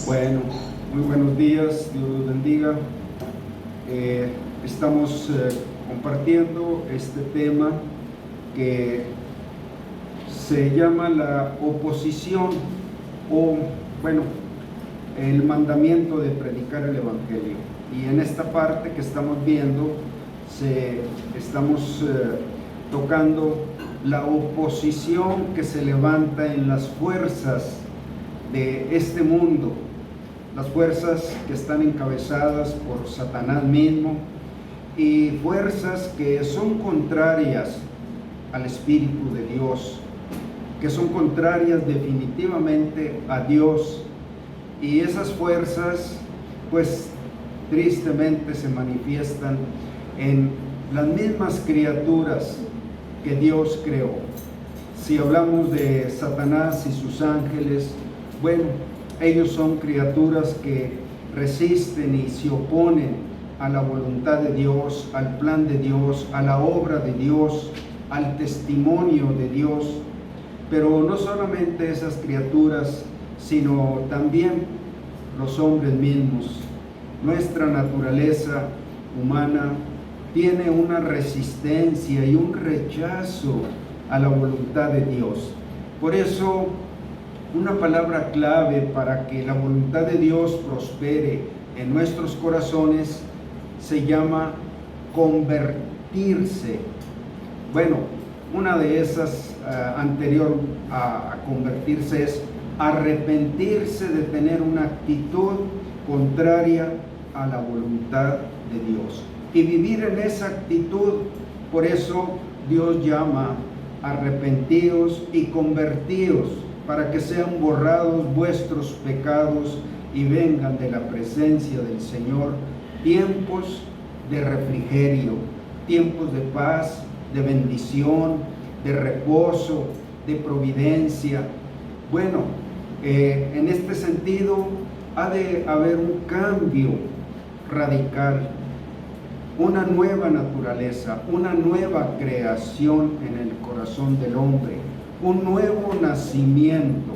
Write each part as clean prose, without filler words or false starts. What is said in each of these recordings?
Bueno, muy buenos días, Dios los bendiga. Estamos compartiendo este tema que se llama la oposición o, bueno, el mandamiento de predicar el Evangelio. Y en esta parte que estamos viendo, estamos tocando la oposición que se levanta en las fuerzas de este mundo, las fuerzas que están encabezadas por Satanás mismo y fuerzas que son contrarias al Espíritu de Dios, que son contrarias definitivamente a Dios. Y esas fuerzas, pues tristemente se manifiestan en las mismas criaturas que Dios creó. Si hablamos de Satanás y sus ángeles, bueno, ellos son criaturas que resisten y se oponen a la voluntad de Dios, al plan de Dios, a la obra de Dios, al testimonio de Dios. Pero no solamente esas criaturas, sino también los hombres mismos. Nuestra naturaleza humana tiene una resistencia y un rechazo a la voluntad de Dios. Por eso, una palabra clave para que la voluntad de Dios prospere en nuestros corazones se llama convertirse. Bueno, una de esas anterior a convertirse es arrepentirse de tener una actitud contraria a la voluntad de Dios y vivir en esa actitud. Por eso Dios llama arrepentidos y convertidos, para que sean borrados vuestros pecados y vengan de la presencia del Señor tiempos de refrigerio, tiempos de paz, de bendición, de reposo, de providencia. Bueno, en este sentido ha de haber un cambio radical, una nueva naturaleza, una nueva creación en el corazón del hombre, un nuevo nacimiento.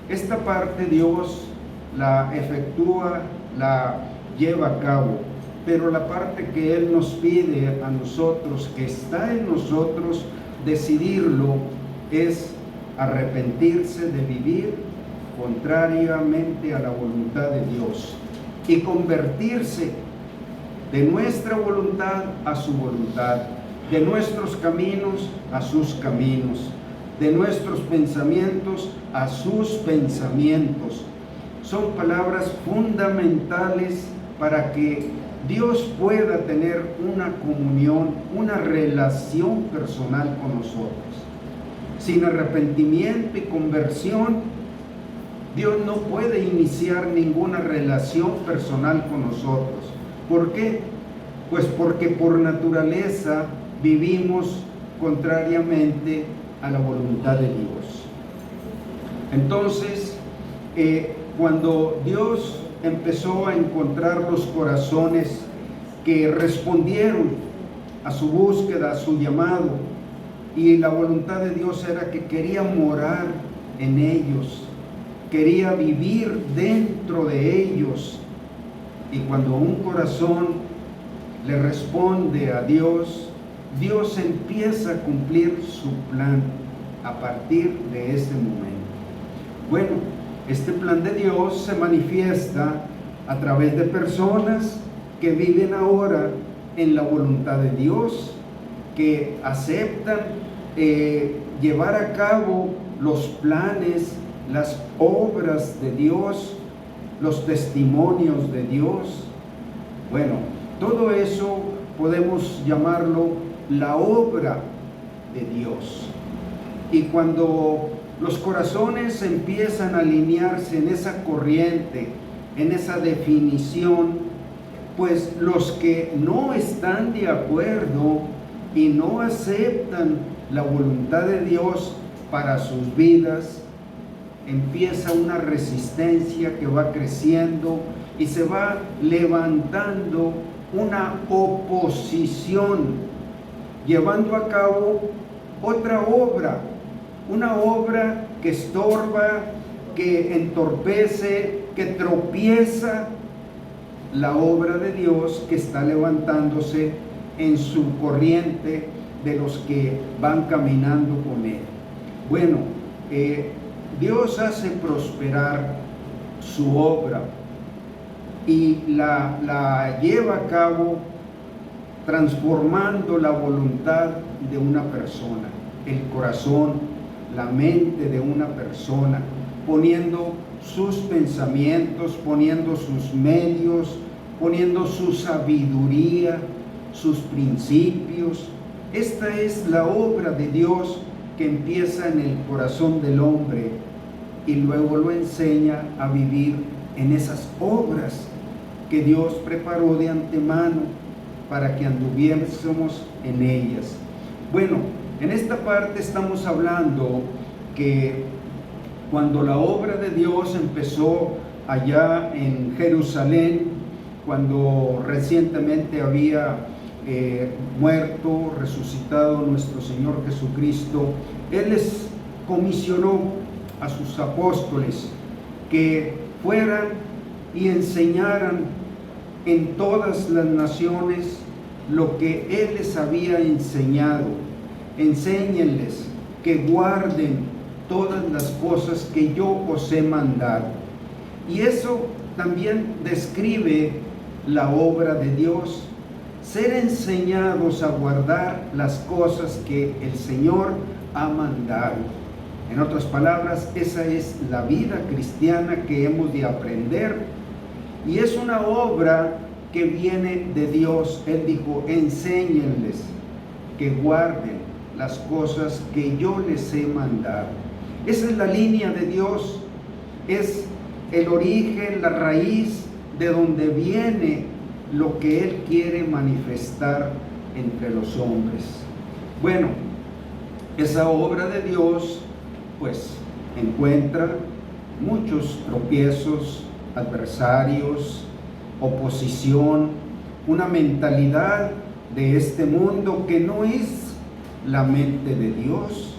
Esta parte Dios la efectúa, la lleva a cabo, pero la parte que Él nos pide a nosotros, que está en nosotros decidirlo, es arrepentirse de vivir contrariamente a la voluntad de Dios y convertirse de nuestra voluntad a su voluntad, de nuestros caminos a sus caminos, de nuestros pensamientos a sus pensamientos. Son palabras fundamentales para que Dios pueda tener una comunión, una relación personal con nosotros. Sin arrepentimiento y conversión, Dios no puede iniciar ninguna relación personal con nosotros. ¿Por qué? Pues porque por naturaleza vivimos contrariamente a la voluntad de Dios. Entonces, cuando Dios empezó a encontrar los corazones que respondieron a su búsqueda, a su llamado, y la voluntad de Dios era que quería morar en ellos, quería vivir dentro de ellos. Y cuando un corazón le responde a Dios, Dios empieza a cumplir su plan a partir de ese momento. Bueno, este plan de Dios se manifiesta a través de personas que viven ahora en la voluntad de Dios, que aceptan llevar a cabo los planes, las obras de Dios, los testimonios de Dios. Bueno, todo eso podemos llamarlo la obra de Dios. Y cuando los corazones empiezan a alinearse en esa corriente, en esa definición, pues los que no están de acuerdo y no aceptan la voluntad de Dios para sus vidas, empieza una resistencia que va creciendo y se va levantando una oposición, llevando a cabo otra obra, una obra que estorba, que entorpece, que tropieza la obra de Dios que está levantándose en su corriente de los que van caminando con Él. Bueno, Dios hace prosperar su obra y la lleva a cabo transformando la voluntad de una persona, el corazón, la mente de una persona, poniendo sus pensamientos, poniendo sus medios, poniendo su sabiduría, sus principios. Esta es la obra de Dios que empieza en el corazón del hombre y luego lo enseña a vivir en esas obras que Dios preparó de antemano para que anduviésemos en ellas. Bueno, en esta parte estamos hablando que cuando la obra de Dios empezó allá en Jerusalén, cuando recientemente había muerto, resucitado nuestro Señor Jesucristo, Él les comisionó a sus apóstoles que fueran y enseñaran en todas las naciones lo que Él les había enseñado. Enséñenles que guarden todas las cosas que yo os he mandado. Y eso también describe la obra de Dios, ser enseñados a guardar las cosas que el Señor ha mandado. En otras palabras, esa es la vida cristiana que hemos de aprender, y es una obra que viene de Dios. Él dijo: enséñenles que guarden las cosas que yo les he mandado. Esa es la línea de Dios, es el origen, la raíz de donde viene lo que Él quiere manifestar entre los hombres. Bueno, esa obra de Dios pues encuentra muchos tropiezos, adversarios, oposición, una mentalidad de este mundo que no es la mente de Dios,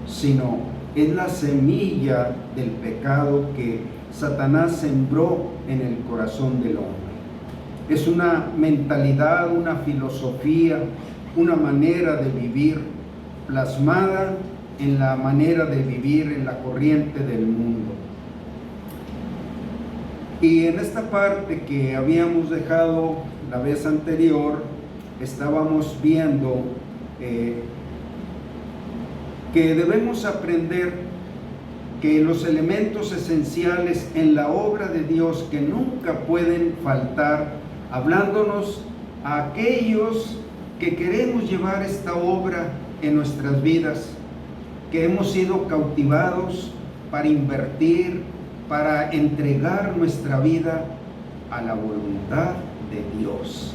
sino es la semilla del pecado que Satanás sembró en el corazón del hombre. Es una mentalidad, una filosofía, una manera de vivir plasmada en la manera de vivir en la corriente del mundo. Y en esta parte que habíamos dejado la vez anterior, estábamos viendo que debemos aprender que los elementos esenciales en la obra de Dios que nunca pueden faltar, hablándonos a aquellos que queremos llevar esta obra en nuestras vidas, que hemos sido cautivados para invertir, para entregar nuestra vida a la voluntad de Dios.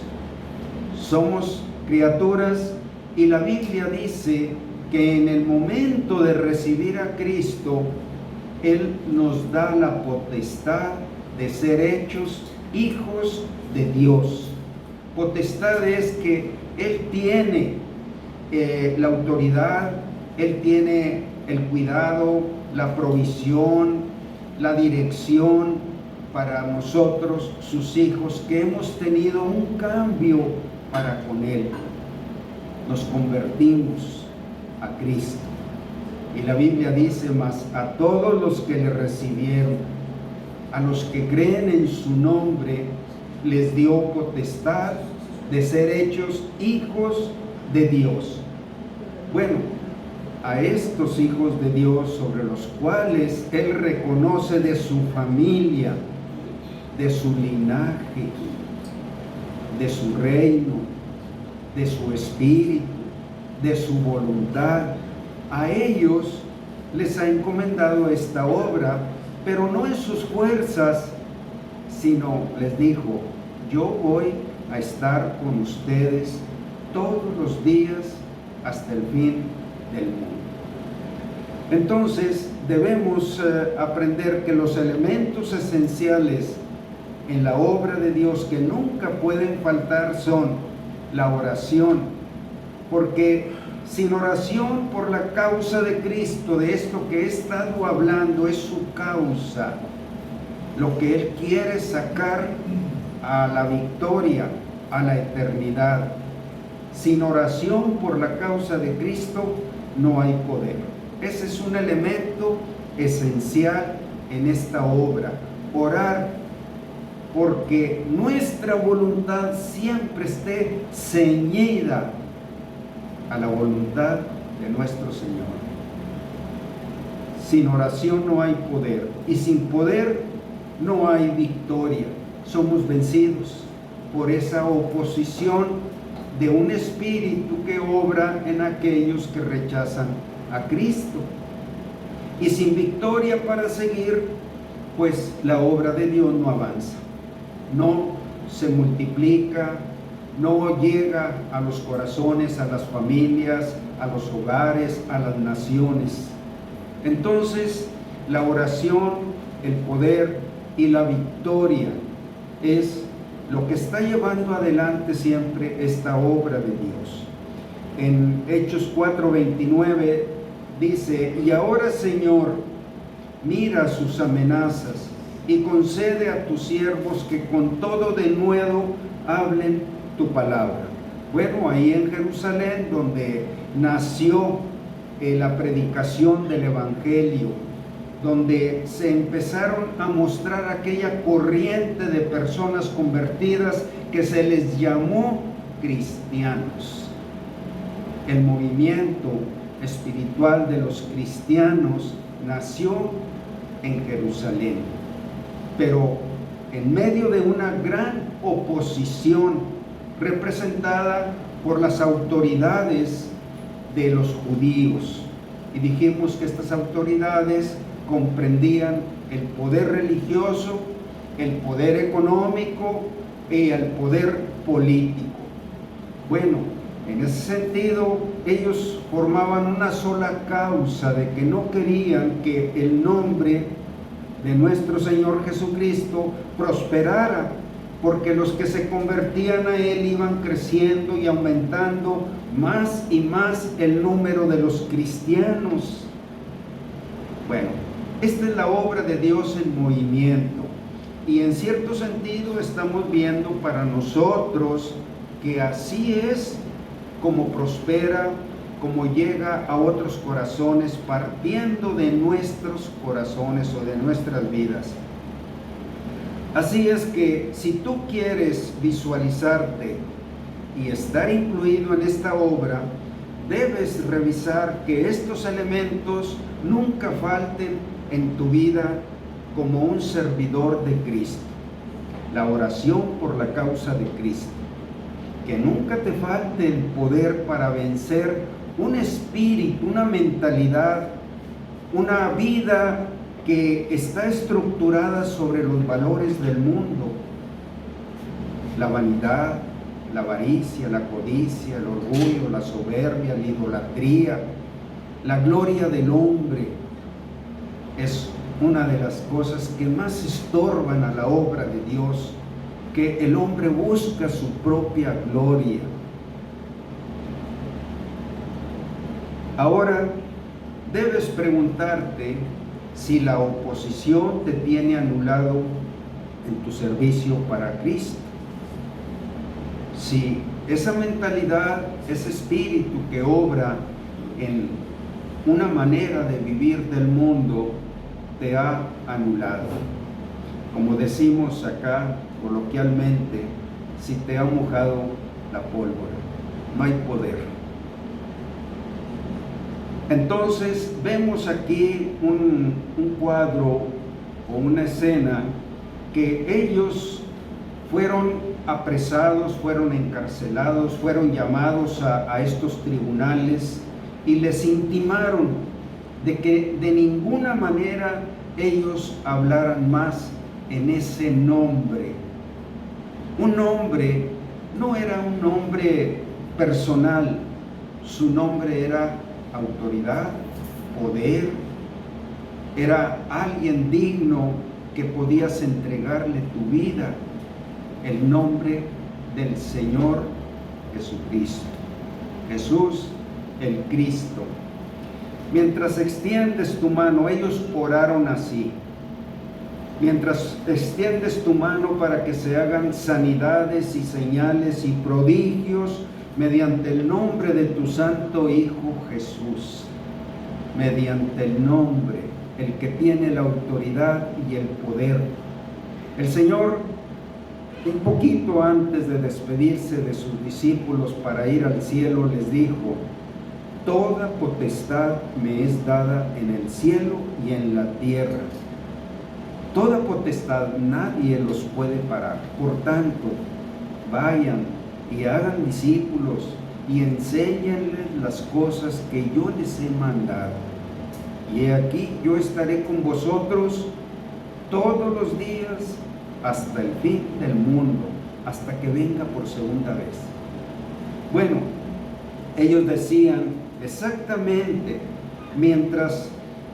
Somos criaturas y la Biblia dice que en el momento de recibir a Cristo, Él nos da la potestad de ser hechos hijos de Dios. Potestad es que Él tiene la autoridad, Él tiene el cuidado, la provisión, la dirección para nosotros, sus hijos, que hemos tenido un cambio para con Él. Nos convertimos a Cristo. Y la Biblia dice: mas a todos los que le recibieron, a los que creen en su nombre, les dio potestad de ser hechos hijos de Dios. Bueno, a estos hijos de Dios sobre los cuales Él reconoce de su familia, de su linaje, de su reino, de su espíritu, de su voluntad, a ellos les ha encomendado esta obra, pero no en sus fuerzas, sino les dijo: yo voy a estar con ustedes todos los días hasta el fin del mundo. Entonces debemos aprender que los elementos esenciales en la obra de Dios que nunca pueden faltar son la oración, porque Sin oración por la causa de Cristo, de esto que he estado hablando, es su causa, lo que Él quiere sacar a la victoria, a la eternidad. Sin oración por la causa de Cristo no hay poder. Ese es un elemento esencial en esta obra. Orar porque nuestra voluntad siempre esté ceñida a la voluntad de nuestro Señor. Sin oración no hay poder, y sin poder no hay victoria. Somos vencidos por esa oposición de un espíritu que obra en aquellos que rechazan a Cristo. Y sin victoria para seguir, pues la obra de Dios no avanza, no se multiplica, no llega a los corazones, a las familias, a los hogares, a las naciones. Entonces, la oración, el poder y la victoria es lo que está llevando adelante siempre esta obra de Dios. En Hechos 4:29 dice: y ahora, Señor, mira sus amenazas y concede a tus siervos que con todo denuedo hablen tu palabra. Bueno, ahí en Jerusalén, donde nació la predicación del Evangelio, donde se empezaron a mostrar aquella corriente de personas convertidas que se les llamó cristianos. El movimiento espiritual de los cristianos nació en Jerusalén, pero en medio de una gran oposición representada por las autoridades de los judíos. Y dijimos que estas autoridades comprendían el poder religioso, el poder económico y el poder político. Bueno, en ese sentido, ellos formaban una sola causa de que no querían que el nombre de nuestro Señor Jesucristo prosperara, porque los que se convertían a Él iban creciendo y aumentando más y más el número de los cristianos. Bueno, esta es la obra de Dios en movimiento, y en cierto sentido estamos viendo para nosotros que así es como prospera, como llega a otros corazones, partiendo de nuestros corazones o de nuestras vidas. Así es que si tú quieres visualizarte y estar incluido en esta obra, debes revisar que estos elementos nunca falten en tu vida como un servidor de Cristo. La oración por la causa de Cristo. Que nunca te falte el poder para vencer un espíritu, una mentalidad, una vida que está estructurada sobre los valores del mundo. La vanidad, la avaricia, la codicia, el orgullo, la soberbia, la idolatría, la gloria del hombre. Es una de las cosas que más estorban a la obra de Dios, que el hombre busca su propia gloria. Ahora, debes preguntarte si la oposición te tiene anulado en tu servicio para Cristo. Si esa mentalidad, ese espíritu que obra en una manera de vivir del mundo, te ha anulado. Como decimos acá coloquialmente, si te ha mojado la pólvora, no hay poder. Entonces vemos aquí un cuadro o una escena que ellos fueron apresados, fueron encarcelados, fueron llamados a estos tribunales y les intimaron de que de ninguna manera ellos hablaran más en ese nombre. Un nombre no era un nombre personal, su nombre era autoridad, poder, era alguien digno que podías entregarle tu vida, el nombre del Señor Jesucristo. Jesús el Cristo. Mientras extiendes tu mano, ellos oraron así. Mientras extiendes tu mano para que se hagan sanidades y señales y prodigios mediante el nombre de tu santo Hijo Jesús. Mediante el nombre, el que tiene la autoridad y el poder. El Señor, un poquito antes de despedirse de sus discípulos para ir al cielo, les dijo: toda potestad me es dada en el cielo y en la tierra. Toda potestad, nadie los puede parar. Por tanto, vayan y hagan discípulos y enséñenles las cosas que yo les he mandado. Y he aquí, yo estaré con vosotros todos los días hasta el fin del mundo, hasta que venga por segunda vez. Bueno, ellos decían exactamente, mientras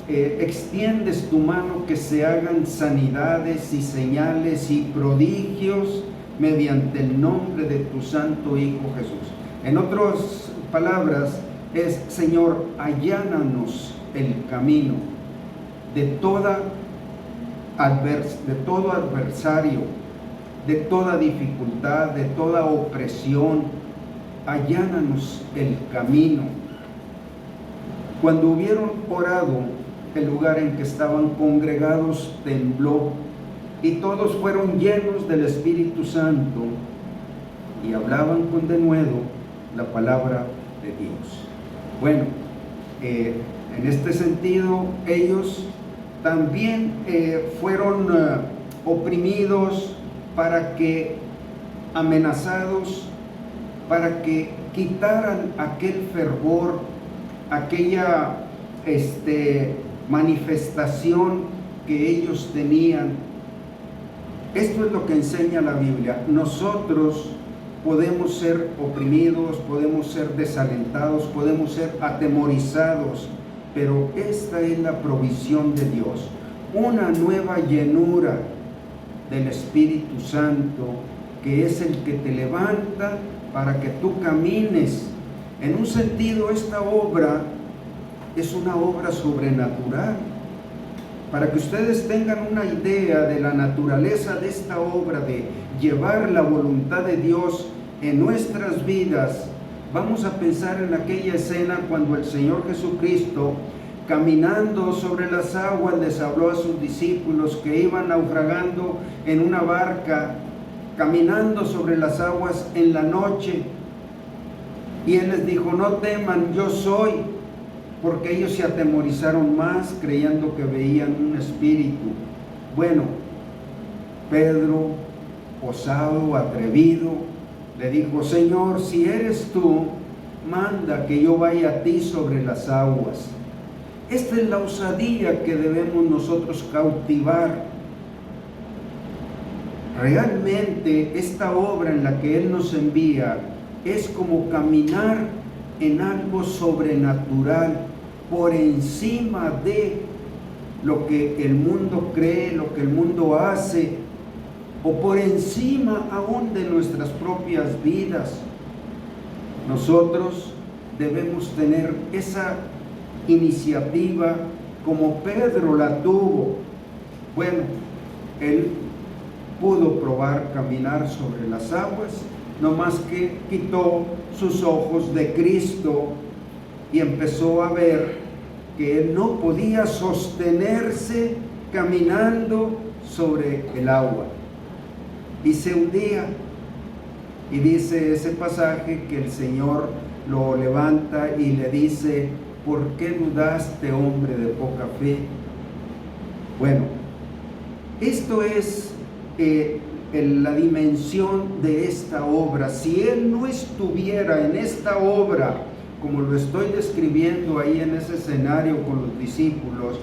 extiendes tu mano, que se hagan sanidades y señales y prodigios mediante el nombre de tu santo Hijo Jesús. En otras palabras, es: Señor, allánanos el camino de todo adversario, de toda dificultad, de toda opresión. Allánanos el camino. Cuando hubieron orado, el lugar en que estaban congregados tembló, y todos fueron llenos del Espíritu Santo y hablaban con denuedo la palabra de Dios. Bueno, en este sentido, ellos también fueron oprimidos, para que amenazados, para que quitaran aquel fervor, aquella manifestación que ellos tenían. Esto es lo que enseña la Biblia. Nosotros podemos ser oprimidos, podemos ser desalentados, podemos ser atemorizados, pero esta es la provisión de Dios, una nueva llenura del Espíritu Santo, que es el que te levanta para que tú camines. En un sentido, esta obra es una obra sobrenatural. Para que ustedes tengan una idea de la naturaleza de esta obra, de llevar la voluntad de Dios en nuestras vidas, vamos a pensar en aquella escena cuando el Señor Jesucristo, caminando sobre las aguas, les habló a sus discípulos que iban naufragando en una barca, caminando sobre las aguas en la noche, y Él les dijo: no teman, yo soy. Porque ellos se atemorizaron más, creyendo que veían un espíritu. Bueno, Pedro, osado, atrevido, le dijo: Señor, si eres tú, manda que yo vaya a ti sobre las aguas. Esta es la osadía que debemos nosotros cautivar. Realmente esta obra en la que Él nos envía es como caminar en algo sobrenatural, por encima de lo que el mundo cree, lo que el mundo hace, o por encima aún de nuestras propias vidas. Nosotros debemos tener esa iniciativa como Pedro la tuvo. Bueno, él pudo probar caminar sobre las aguas, no más que quitó sus ojos de Cristo y empezó a ver que él no podía sostenerse caminando sobre el agua y se hundía. Y dice ese pasaje que el Señor lo levanta y le dice: ¿por qué dudaste, hombre de poca fe? Bueno, esto es la dimensión de esta obra. Si Él no estuviera en esta obra, como lo estoy describiendo ahí en ese escenario con los discípulos,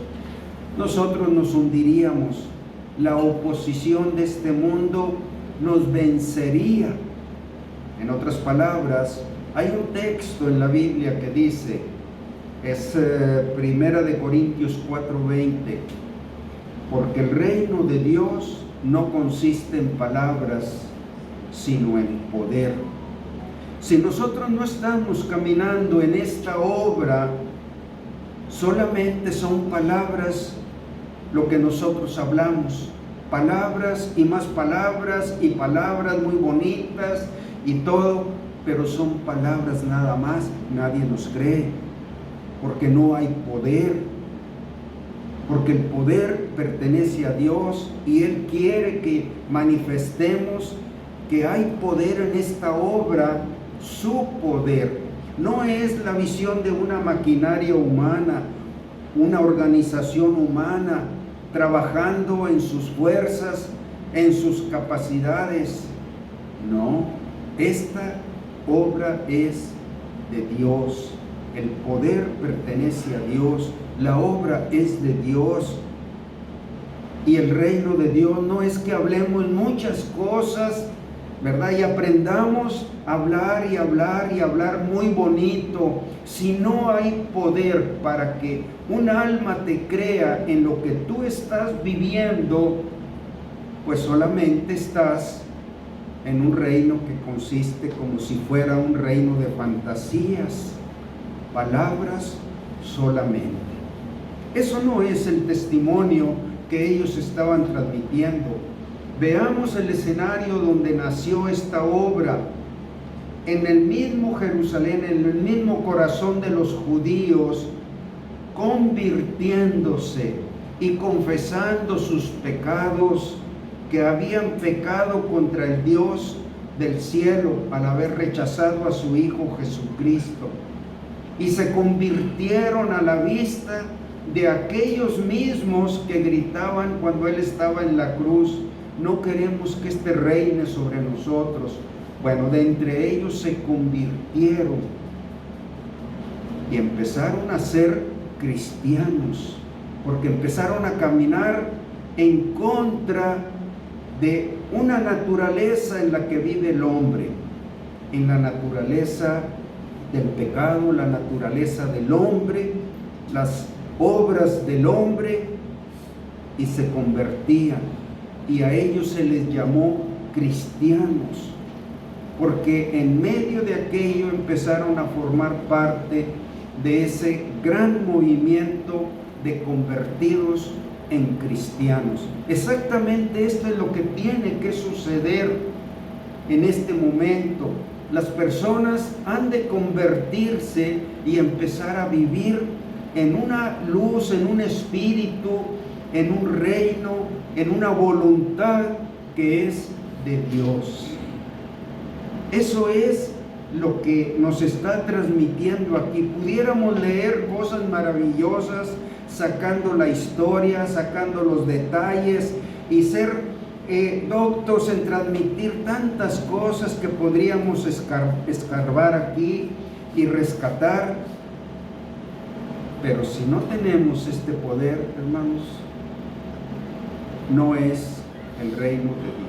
nosotros nos hundiríamos. La oposición de este mundo nos vencería. En otras palabras, hay un texto en la Biblia que dice, es 1 Corintios 4:20, porque el reino de Dios no consiste en palabras, sino en poder. Si nosotros no estamos caminando en esta obra, solamente son palabras lo que nosotros hablamos, palabras y más palabras y palabras muy bonitas y todo, pero son palabras nada más. Nadie nos cree, porque no hay poder, porque el poder pertenece a Dios y Él quiere que manifestemos que hay poder en esta obra, su poder. No es la visión de una maquinaria humana, una organización humana, trabajando en sus fuerzas, en sus capacidades. No, esta obra es de Dios. El poder pertenece a Dios, la obra es de Dios. Y el reino de Dios no es que hablemos muchas cosas, ¿verdad? Y aprendamos a hablar y hablar y hablar muy bonito. Si no hay poder para que un alma te crea en lo que tú estás viviendo, pues solamente estás en un reino que consiste como si fuera un reino de fantasías, palabras solamente. Eso no es el testimonio que ellos estaban transmitiendo. Veamos el escenario donde nació esta obra, en el mismo Jerusalén, en el mismo corazón de los judíos, convirtiéndose y confesando sus pecados, que habían pecado contra el Dios del cielo al haber rechazado a su Hijo Jesucristo, y se convirtieron a la vista de aquellos mismos que gritaban cuando Él estaba en la cruz: no queremos que este reine sobre nosotros. Bueno, de entre ellos se convirtieron y empezaron a ser cristianos, porque empezaron a caminar en contra de una naturaleza en la que vive el hombre, en la naturaleza del pecado, la naturaleza del hombre, las obras del hombre, y se convertían, y a ellos se les llamó cristianos, porque en medio de aquello empezaron a formar parte de ese gran movimiento de convertidos en cristianos. Exactamente esto es lo que tiene que suceder en este momento. Las personas han de convertirse y empezar a vivir en una luz, en un espíritu, en un reino, en una voluntad que es de Dios. Eso es lo que nos está transmitiendo aquí. Pudiéramos leer cosas maravillosas, sacando la historia, sacando los detalles y ser doctos en transmitir tantas cosas que podríamos escarbar aquí y rescatar. Pero si no tenemos este poder, hermanos, no es el reino de Dios.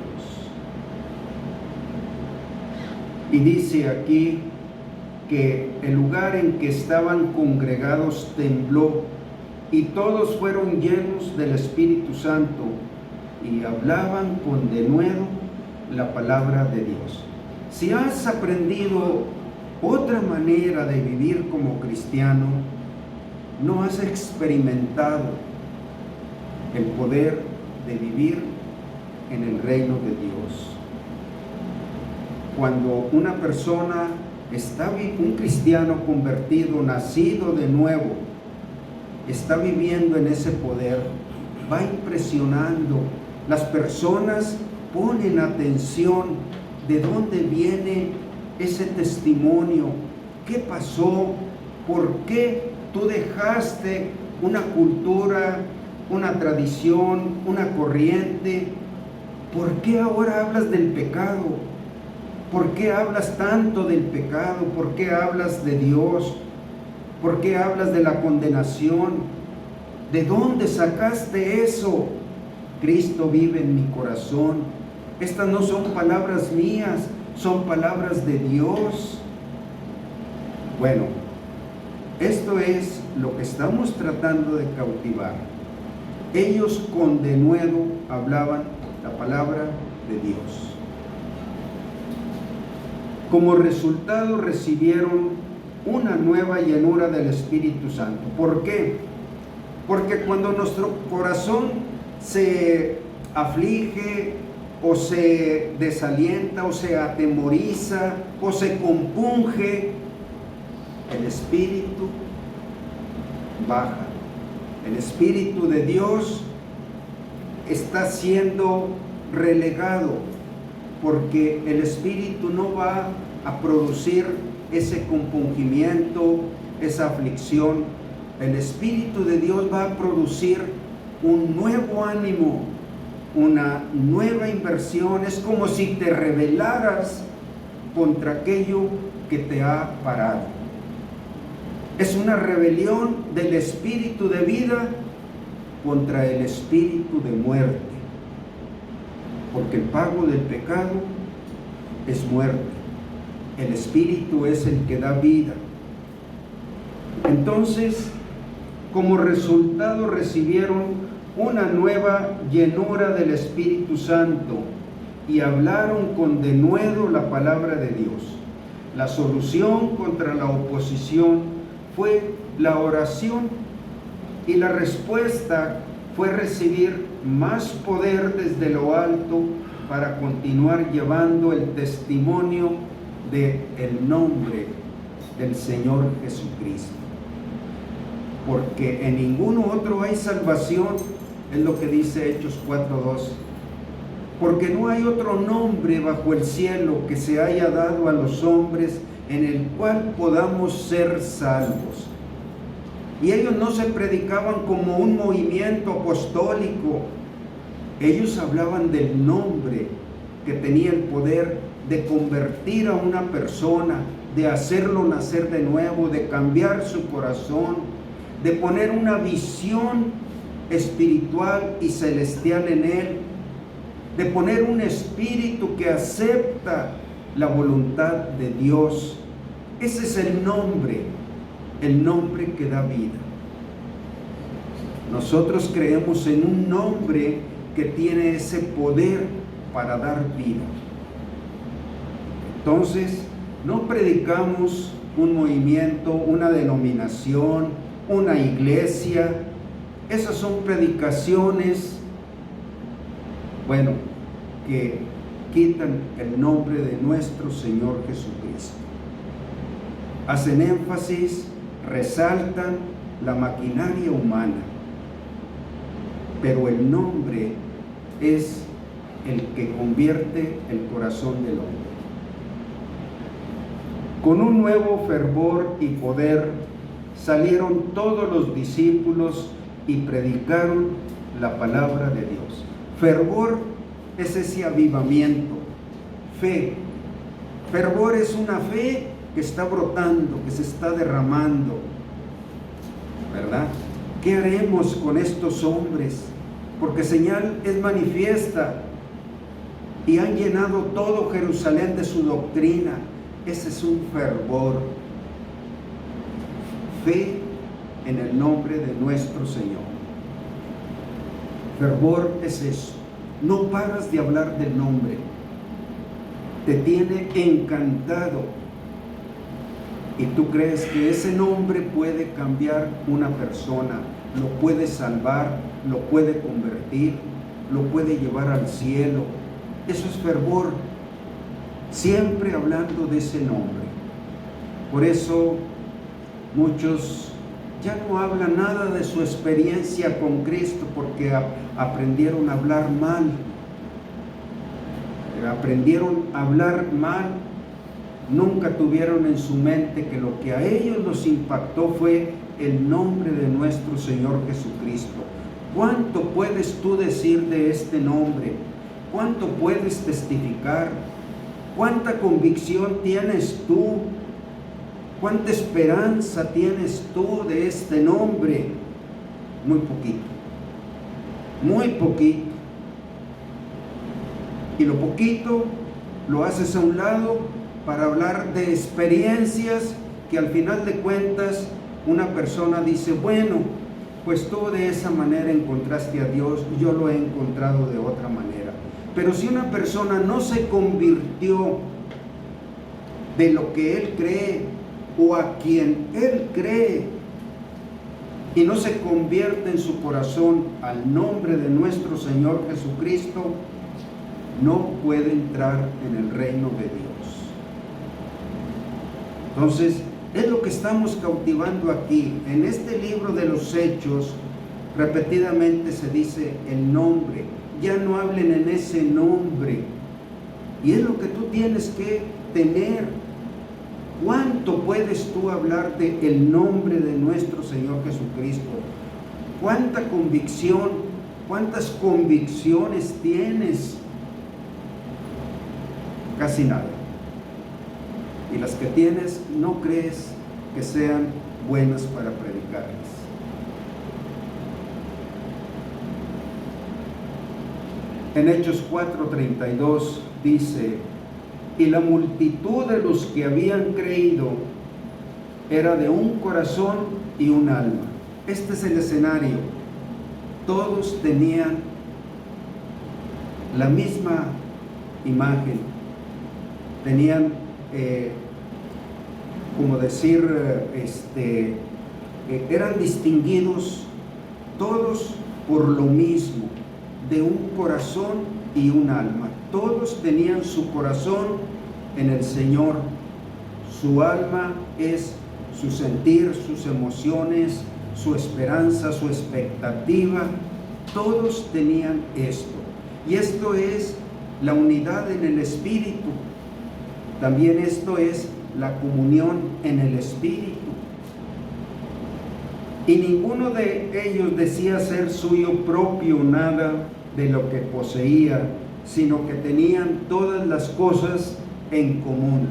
Y dice aquí que el lugar en que estaban congregados tembló, y todos fueron llenos del Espíritu Santo y hablaban con denuedo la palabra de Dios. Si has aprendido otra manera de vivir como cristiano, no has experimentado el poder de vivir en el reino de Dios. Cuando una persona está, un cristiano convertido, nacido de nuevo, está viviendo en ese poder, va impresionando. Las personas ponen atención de dónde viene ese testimonio, qué pasó, por qué tú dejaste una cultura, una tradición, una corriente. ¿Por qué ahora hablas del pecado? ¿Por qué hablas tanto del pecado? ¿Por qué hablas de Dios? ¿Por qué hablas de la condenación? ¿De dónde sacaste eso? Cristo vive en mi corazón. Estas no son palabras mías, son palabras de Dios. Bueno, esto es lo que estamos tratando de cautivar. Ellos con denuedo hablaban la palabra de Dios. Como resultado recibieron una nueva llenura del Espíritu Santo. ¿Por qué? Porque cuando nuestro corazón se aflige o se desalienta o se atemoriza o se compunge, el Espíritu baja. El Espíritu de Dios está siendo relegado, porque el Espíritu no va a producir ese compungimiento, esa aflicción. El Espíritu de Dios va a producir un nuevo ánimo, una nueva inversión. Es como si te rebelaras contra aquello que te ha parado. Es una rebelión del espíritu de vida contra el espíritu de muerte, porque el pago del pecado es muerte. El Espíritu es el que da vida. Entonces, como resultado recibieron una nueva llenura del Espíritu Santo y hablaron con denuedo la palabra de Dios. La solución contra la oposición fue la oración, y la respuesta fue recibir más poder desde lo alto para continuar llevando el testimonio del nombre del Señor Jesucristo. Porque en ninguno otro hay salvación, es lo que dice Hechos 4:2. Porque no hay otro nombre bajo el cielo que se haya dado a los hombres en el cual podamos ser salvos. Y ellos no se predicaban como un movimiento apostólico. Ellos hablaban del nombre que tenía el poder de convertir a una persona, de hacerlo nacer de nuevo, de cambiar su corazón, de poner una visión espiritual y celestial en él, de poner un espíritu que acepta la voluntad de Dios. Ese es el nombre que da vida. Nosotros creemos en un nombre que tiene ese poder para dar vida. Entonces, no predicamos un movimiento, una denominación, una iglesia. Esas son predicaciones, que quitan el nombre de nuestro Señor Jesucristo. Hacen énfasis, resaltan la maquinaria humana, pero el nombre es el que convierte el corazón del hombre. Con un nuevo fervor y poder salieron todos los discípulos y predicaron la palabra de Dios. Fervor es ese avivamiento. Fe. Fervor es una fe que está brotando, que se está derramando, ¿verdad? ¿Qué haremos con estos hombres? Porque señal es manifiesta y han llenado todo Jerusalén de su doctrina. Ese es un fervor. Fe en el nombre de nuestro Señor. Fervor es eso. No paras de hablar del nombre. Te tiene encantado. Y tú crees que ese nombre puede cambiar una persona, lo puede salvar, lo puede convertir, lo puede llevar al cielo. Eso es fervor. Siempre hablando de ese nombre. Por eso muchos ya no hablan nada de su experiencia con Cristo, porque aprendieron a hablar mal. Aprendieron a hablar mal. Nunca tuvieron en su mente que lo que a ellos los impactó fue el nombre de nuestro Señor Jesucristo. ¿Cuánto puedes tú decir de este nombre? ¿Cuánto puedes testificar? ¿Cuánta convicción tienes tú? ¿Cuánta esperanza tienes tú de este nombre? Muy poquito. Muy poquito. Y lo poquito lo haces a un lado para hablar de experiencias que al final de cuentas una persona dice, bueno, pues tú de esa manera encontraste a Dios, yo lo he encontrado de otra manera. Pero si una persona no se convirtió de lo que él cree o a quien él cree y no se convierte en su corazón al nombre de nuestro Señor Jesucristo, no puede entrar en el reino de Dios. Entonces, es lo que estamos cautivando aquí. En este libro de los Hechos, repetidamente se dice el nombre. Ya no hablen en ese nombre. Y es lo que tú tienes que tener. ¿Cuánto puedes tú hablar de el nombre de nuestro Señor Jesucristo? ¿Cuánta convicción, cuántas convicciones tienes? Casi nada. Y las que tienes, no crees que sean buenas para predicarlas. En Hechos 4:32 dice: y la multitud de los que habían creído era de un corazón y un alma. Este es el escenario. Todos tenían la misma imagen. Tenían, eran distinguidos todos por lo mismo, de un corazón y un alma. Todos tenían su corazón en el Señor. Su alma es su sentir, sus emociones, su esperanza, su expectativa. Todos tenían esto. Y esto es la unidad en el Espíritu. También esto es la comunión en el Espíritu. Y ninguno de ellos decía ser suyo propio nada de lo que poseía, sino que tenían todas las cosas en común.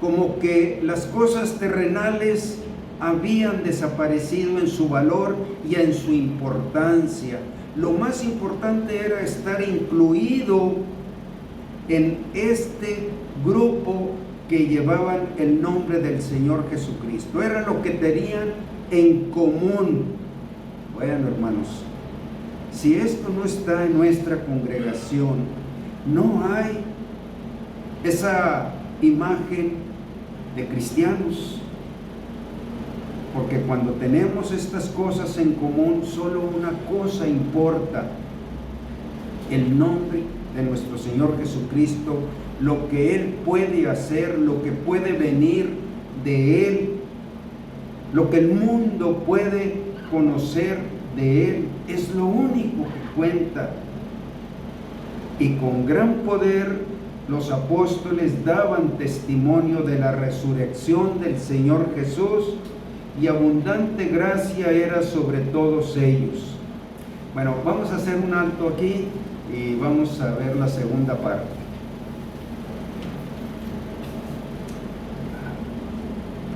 Como que las cosas terrenales habían desaparecido en su valor y en su importancia. Lo más importante era estar incluido en este grupo que llevaban el nombre del Señor Jesucristo. Era lo que tenían en común. Bueno, hermanos, si esto no está en nuestra congregación, no hay esa imagen de cristianos. Porque cuando tenemos estas cosas en común, solo una cosa importa: el nombre de nuestro Señor Jesucristo, lo que Él puede hacer, lo que puede venir de Él, lo que el mundo puede conocer de Él, es lo único que cuenta. Y con gran poder los apóstoles daban testimonio de la resurrección del Señor Jesús, y abundante gracia era sobre todos ellos. Bueno, vamos a hacer un alto aquí y vamos a ver la segunda parte.